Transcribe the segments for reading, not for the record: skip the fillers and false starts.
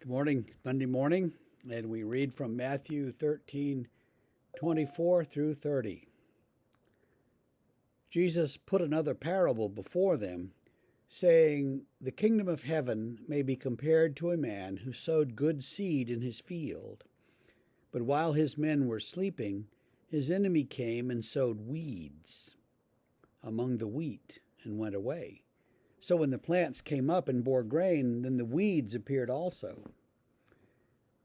Good morning, Monday morning, and we read from Matthew 13:24 through 30. Jesus put another parable before them, saying, "The kingdom of heaven may be compared to a man who sowed good seed in his field. But while his men were sleeping, his enemy came and sowed weeds among the wheat and went away. So when the plants came up and bore grain, then the weeds appeared also.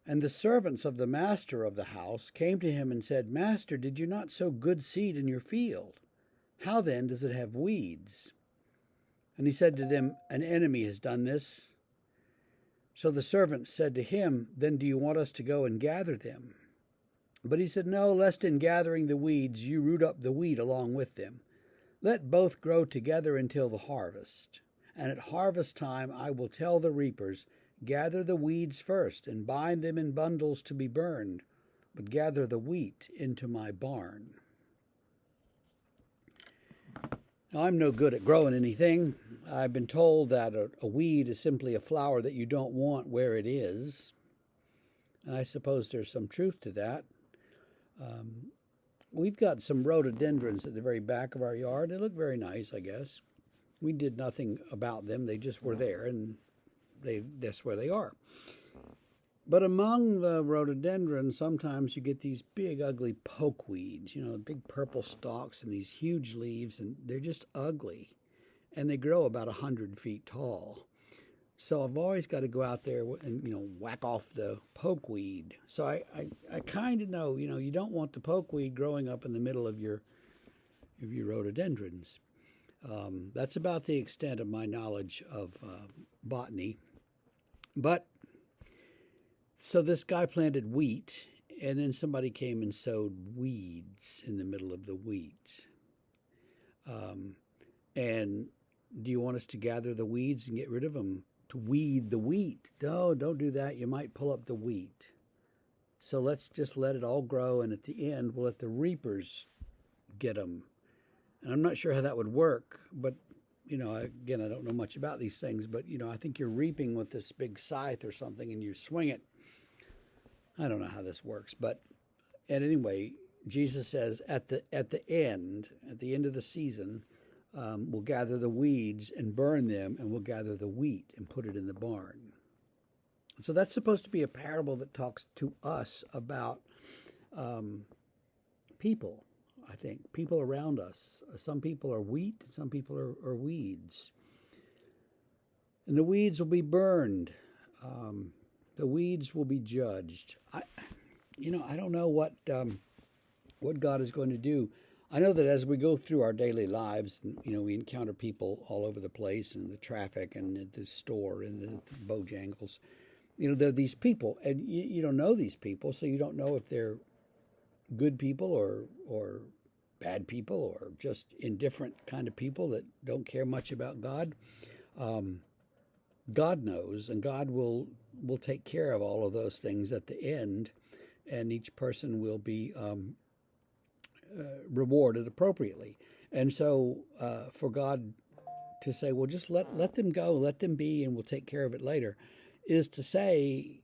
And the servants of the master of the house came to him and said, 'Master, did you not sow good seed in your field? How then does it have weeds?' And he said to them, 'An enemy has done this.' So the servants said to him, 'Then do you want us to go and gather them?' But he said, 'No, lest in gathering the weeds you root up the wheat along with them. Let both grow together until the harvest. And at harvest time I will tell the reapers, gather the weeds first and bind them in bundles to be burned, but gather the wheat into my barn.'" Now, I'm no good at growing anything. I've been told that a weed is simply a flower that you don't want where it is. And I suppose there's some truth to that. We've got some rhododendrons at the very back of our yard. They look very nice, I guess. We did nothing about them. They just were there, and that's where they are. But among the rhododendrons, sometimes you get these big, ugly pokeweeds, big purple stalks and these huge leaves, and they're just ugly. And they grow about 100 feet tall. So I've always got to go out there and, whack off the pokeweed. So I kind of know, you don't want the pokeweed growing up in the middle of your rhododendrons. That's about the extent of my knowledge of botany. But so this guy planted wheat, and then somebody came and sowed weeds in the middle of the wheat. And do you want us to gather the weeds and get rid of them? To weed the wheat? No, don't do that. You might pull up the wheat. So let's just let it all grow, and at the end, we'll let the reapers get them. And I'm not sure how that would work, but, again, I don't know much about these things, but, I think you're reaping with this big scythe or something, and you swing it. I don't know how this works, but anyway, Jesus says at the end of the season, we'll gather the weeds and burn them, and we'll gather the wheat and put it in the barn. So that's supposed to be a parable that talks to us about people, I think, people around us. Some people are wheat, some people are weeds. And the weeds will be burned. The weeds will be judged. I don't know what God is going to do. I know that as we go through our daily lives, we encounter people all over the place, in the traffic and at the store and the Bojangles. There are these people, and you don't know these people, so you don't know if they're good people or bad people or just indifferent kind of people that don't care much about God. God knows, and God will take care of all of those things at the end, and each person will be rewarded appropriately. And so for God to say, well, just let them go, let them be, and we'll take care of it later, is to say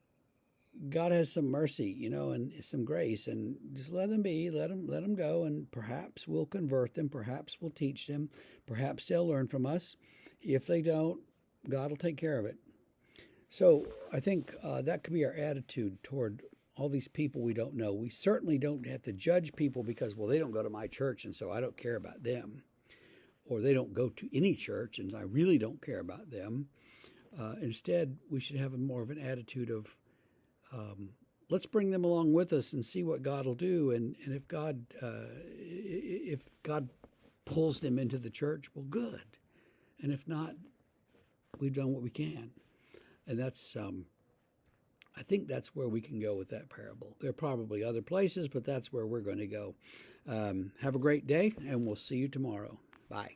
God has some mercy, and some grace, and just let them be, let them go, and perhaps we'll convert them, perhaps we'll teach them, perhaps they'll learn from us. If they don't, God will take care of it. So I think that could be our attitude toward all these people we don't know. We certainly don't have to judge people because, well, they don't go to my church, and so I don't care about them. Or they don't go to any church, and I really don't care about them. Instead, we should have more of an attitude of, let's bring them along with us and see what God will do. And if God pulls them into the church, well, good. And if not, we've done what we can. And that's, I think that's where we can go with that parable. There are probably other places, but that's where we're going to go. Have a great day, and we'll see you tomorrow. Bye.